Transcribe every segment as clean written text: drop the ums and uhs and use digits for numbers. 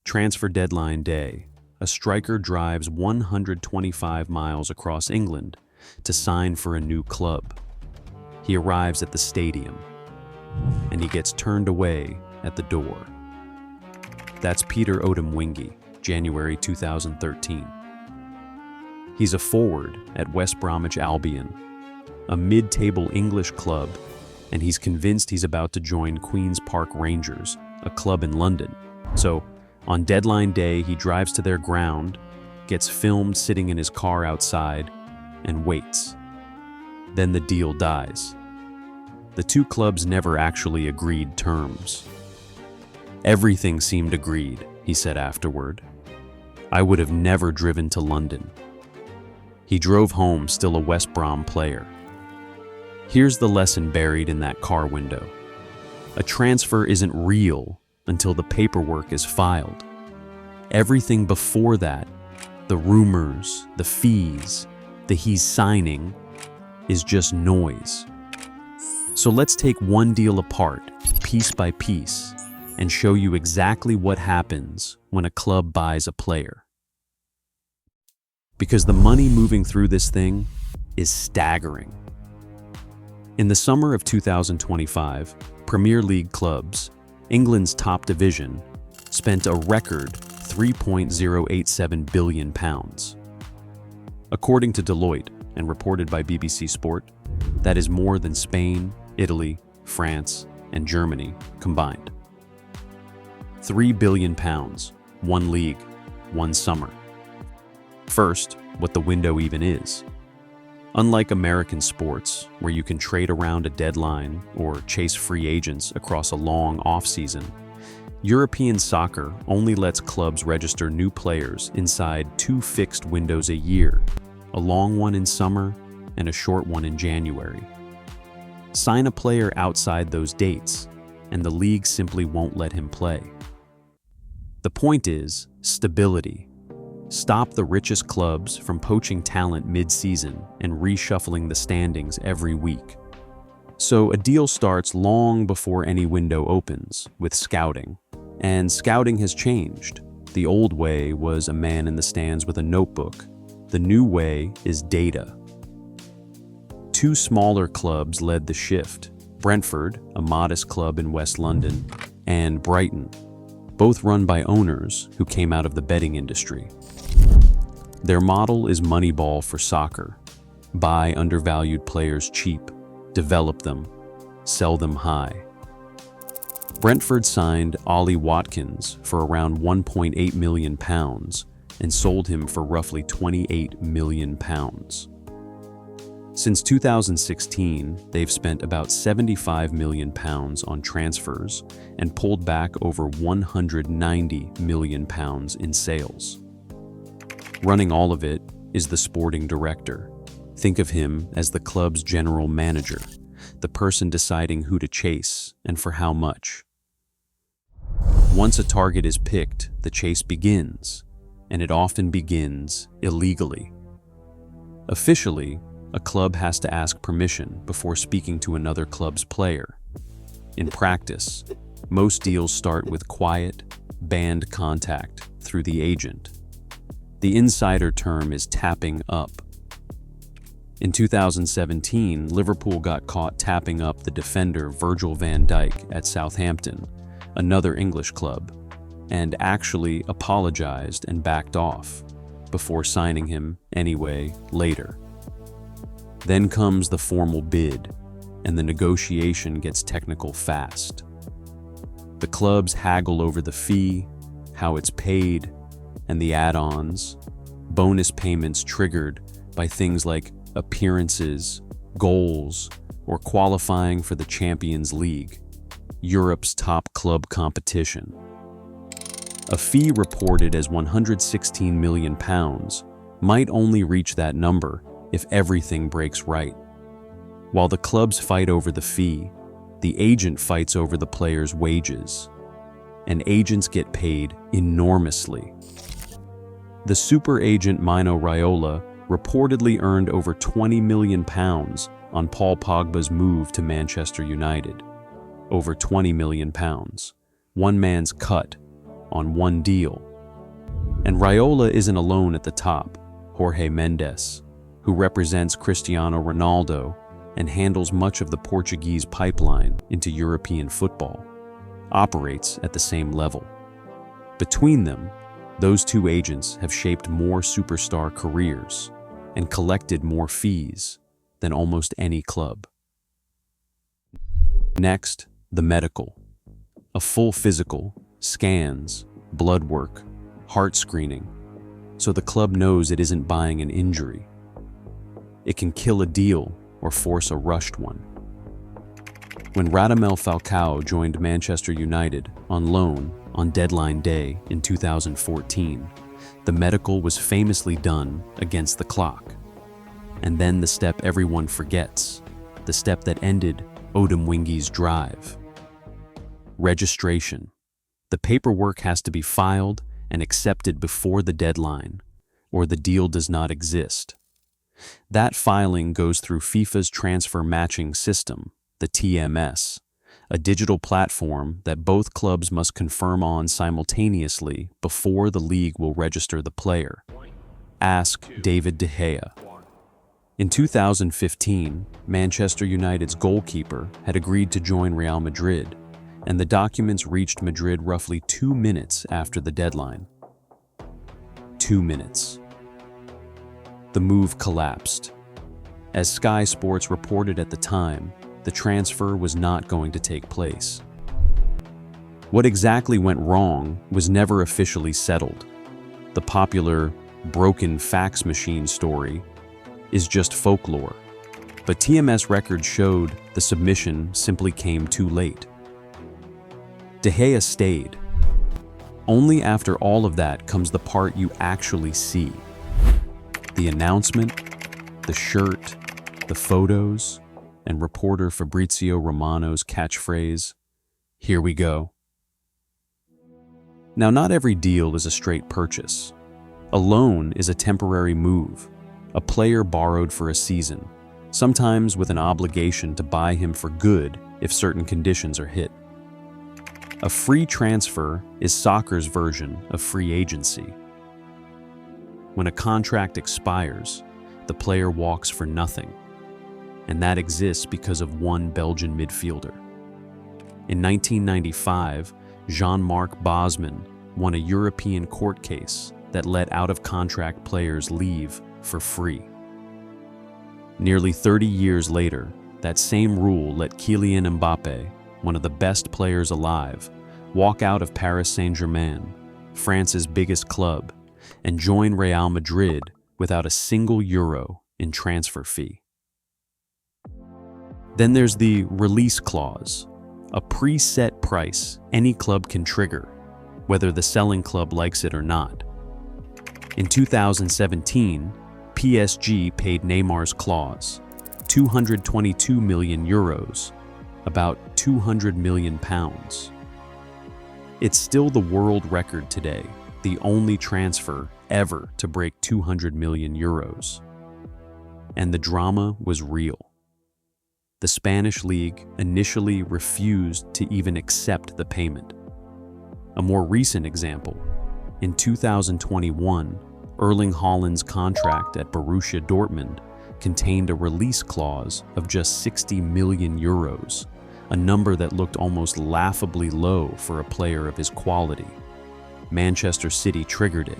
Transfer deadline day. A striker drives 125 miles across England to sign for a new club. He arrives at the stadium, and he gets turned away at the door. That's Peter Odemwingie, January 2013. He's a forward at West Bromwich Albion, a mid-table English club, and he's convinced he's about to join Queen's Park Rangers, a club in London. So, on deadline day, he drives to their ground, gets filmed sitting in his car outside, and waits. Then the deal dies. The two clubs never actually agreed terms. "Everything seemed agreed," he said afterward. "I would have never driven to London." He drove home still a West Brom player. Here's the lesson buried in that car window. A transfer isn't real until the paperwork is filed. Everything before that, the rumors, the fees, the he's signing, is just noise. So let's take one deal apart, piece by piece, and show you exactly what happens when a club buys a player. Because the money moving through this thing is staggering. In the summer of 2025, Premier League clubs, England's top division, spent a record £3.087 billion. According to Deloitte and reported by BBC Sport, that is more than Spain, Italy, France, and Germany combined. £3 billion, one league, one summer. First, what the window even is. Unlike American sports, where you can trade around a deadline or chase free agents across a long off-season, European soccer only lets clubs register new players inside two fixed windows a year, a long one in summer and a short one in January. Sign a player outside those dates, and the league simply won't let him play. The point is stability. Stop the richest clubs from poaching talent mid-season and reshuffling the standings every week. So a deal starts long before any window opens, with scouting. And scouting has changed. The old way was a man in the stands with a notebook. The new way is data. Two smaller clubs led the shift: Brentford, a modest club in West London, and Brighton, both run by owners who came out of the betting industry. Their model is Moneyball for soccer. Buy undervalued players cheap, develop them, sell them high. Brentford signed Ollie Watkins for around £1.8 million and sold him for roughly £28 million. Since 2016, they've spent about £75 million on transfers and pulled back over £190 million in sales. Running all of it is the sporting director. Think of him as the club's general manager, the person deciding who to chase and for how much. Once a target is picked, the chase begins, and it often begins illegally. Officially, a club has to ask permission before speaking to another club's player. In practice, most deals start with quiet, banned contact through the agent. The insider term is tapping up. In 2017, Liverpool got caught tapping up the defender Virgil van Dijk at Southampton, another English club, and actually apologized and backed off, before signing him anyway later. Then comes the formal bid, and the negotiation gets technical fast. The clubs haggle over the fee, how it's paid, and the add-ons, bonus payments triggered by things like appearances, goals, or qualifying for the Champions League, Europe's top club competition. A fee reported as £116 million might only reach that number if everything breaks right. While the clubs fight over the fee, the agent fights over the player's wages, and agents get paid enormously. The super agent Mino Raiola reportedly earned over £20 million on Paul Pogba's move to Manchester United. Over £20 million. One man's cut on one deal. And Raiola isn't alone at the top. Jorge Mendes, who represents Cristiano Ronaldo and handles much of the Portuguese pipeline into European football, operates at the same level. Between them, those two agents have shaped more superstar careers and collected more fees than almost any club. Next, the medical. A full physical, scans, blood work, heart screening, so the club knows it isn't buying an injury. It can kill a deal or force a rushed one. When Radamel Falcao joined Manchester United on loan on deadline day in 2014, the medical was famously done against the clock. And then the step everyone forgets, the step that ended Odemwingi's drive. Registration. The paperwork has to be filed and accepted before the deadline, or the deal does not exist. That filing goes through FIFA's transfer matching system, the TMS, a digital platform that both clubs must confirm on simultaneously before the league will register the player. Ask David De Gea. In 2015, Manchester United's goalkeeper had agreed to join Real Madrid, and the documents reached Madrid roughly 2 minutes after the deadline. 2 minutes. The move collapsed. As Sky Sports reported at the time, the transfer was not going to take place. What exactly went wrong was never officially settled. The popular broken fax machine story is just folklore, but TMS records showed the submission simply came too late. De Gea stayed. Only after all of that comes the part you actually see. The announcement, the shirt, the photos, and reporter Fabrizio Romano's catchphrase, "Here we go." Now, not every deal is a straight purchase. A loan is a temporary move, a player borrowed for a season, sometimes with an obligation to buy him for good if certain conditions are hit. A free transfer is soccer's version of free agency. When a contract expires, the player walks for nothing, and that exists because of one Belgian midfielder. In 1995, Jean-Marc Bosman won a European court case that let out-of-contract players leave for free. Nearly 30 years later, that same rule let Kylian Mbappé, one of the best players alive, walk out of Paris Saint-Germain, France's biggest club, and join Real Madrid without a single euro in transfer fee. Then there's the release clause, a preset price any club can trigger, whether the selling club likes it or not. In 2017, PSG paid Neymar's clause, 222 million euros, about 200 million pounds. It's still the world record today, the only transfer ever to break 200 million euros. And the drama was real. The Spanish league initially refused to even accept the payment. A more recent example, in 2021, Erling Haaland's contract at Borussia Dortmund contained a release clause of just 60 million euros, a number that looked almost laughably low for a player of his quality. Manchester City triggered it,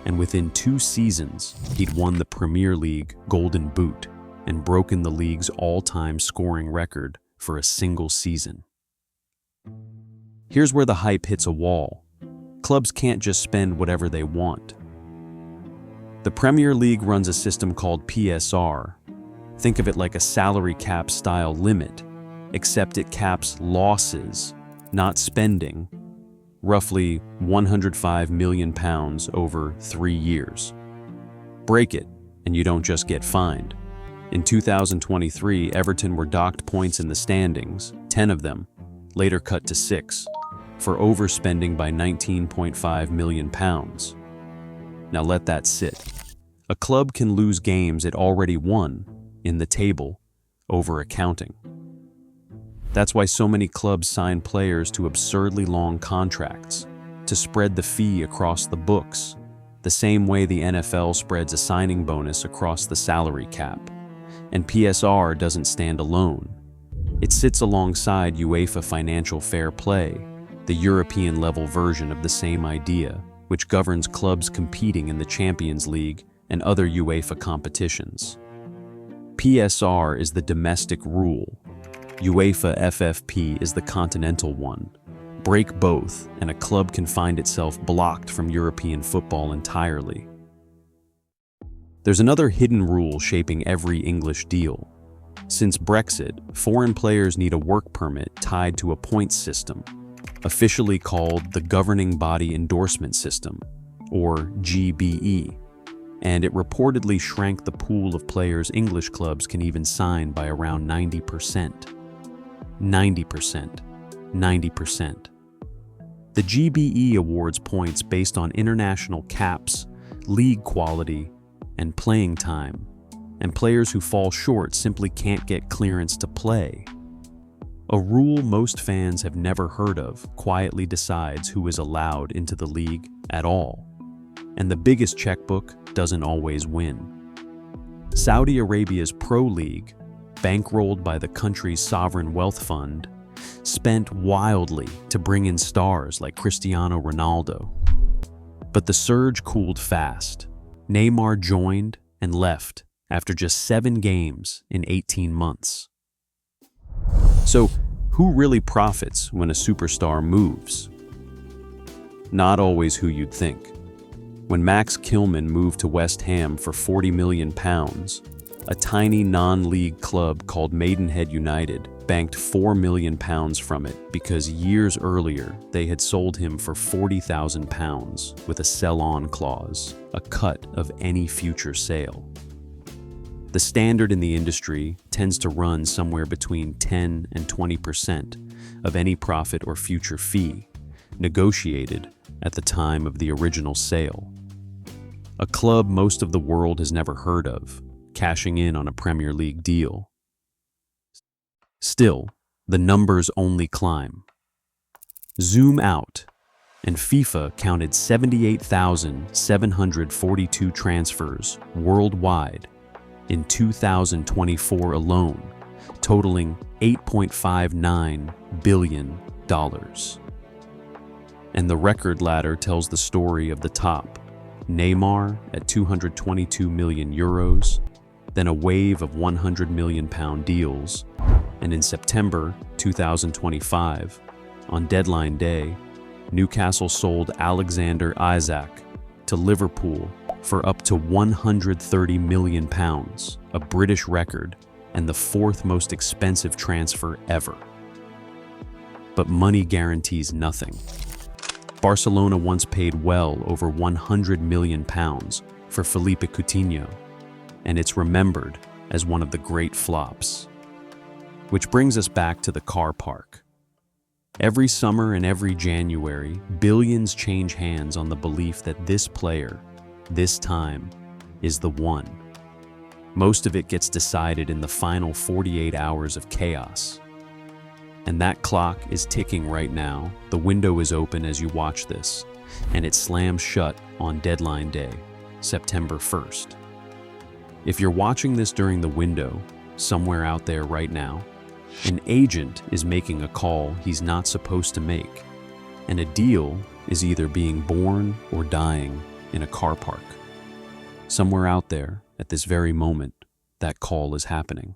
and within 2 seasons, he'd won the Premier League Golden Boot and broken the league's all-time scoring record for a single season. Here's where the hype hits a wall. Clubs can't just spend whatever they want. The Premier League runs a system called PSR. Think of it like a salary cap style limit, except it caps losses, not spending, roughly £105 million over 3 years. Break it, and you don't just get fined. In 2023, Everton were docked points in the standings, 10 of them, later cut to 6, for overspending by £19.5 million. Now let that sit. A club can lose games it already won, in the table, over accounting. That's why so many clubs sign players to absurdly long contracts, to to spread the fee across the books, the same way the NFL spreads a signing bonus across the salary cap. And PSR doesn't stand alone. It sits alongside UEFA Financial Fair Play, the European-level version of the same idea, which governs clubs competing in the Champions League and other UEFA competitions. PSR is the domestic rule. UEFA FFP is the continental one. Break both, and a club can find itself blocked from European football entirely. There's another hidden rule shaping every English deal. Since Brexit, foreign players need a work permit tied to a points system, officially called the Governing Body Endorsement System, or GBE, and it reportedly shrank the pool of players English clubs can even sign by around 90%. 90%. 90%. The GBE awards points based on international caps, league quality, and playing time, and players who fall short simply can't get clearance to play. A rule most fans have never heard of quietly decides who is allowed into the league at all, and the biggest checkbook doesn't always win. Saudi Arabia's Pro League, bankrolled by the country's sovereign wealth fund, spent wildly to bring in stars like Cristiano Ronaldo. But the surge cooled fast. Neymar joined and left after just 7 games in 18 months. So, who really profits when a superstar moves? Not always who you'd think. When Max Kilman moved to West Ham for £40 million, a tiny non-league club called Maidenhead United banked £4 million from it because years earlier they had sold him for £40,000 with a sell-on clause, a cut of any future sale. The standard in the industry tends to run somewhere between 10 and 20% of any profit or future fee, negotiated at the time of the original sale. A club most of the world has never heard of, cashing in on a Premier League deal. Still, the numbers only climb. Zoom out, and FIFA counted 78,742 transfers worldwide in 2024 alone, totaling $8.59 billion. And the record ladder tells the story of the top. Neymar at €222 million, then a wave of £100 million deals, and in September 2025, on deadline day, Newcastle sold Alexander Isak to Liverpool for up to £130 million, a British record and the 4th most expensive transfer ever. But money guarantees nothing. Barcelona once paid well over £100 million for Felipe Coutinho, and it's remembered as one of the great flops. Which brings us back to the car park. Every summer and every January, billions change hands on the belief that this player, this time, is the one. Most of it gets decided in the final 48 hours of chaos. And that clock is ticking right now. The window is open as you watch this, and it slams shut on deadline day, September 1st. If you're watching this during the window, somewhere out there right now, an agent is making a call he's not supposed to make, and a deal is either being born or dying in a car park. Somewhere out there, at this very moment, that call is happening.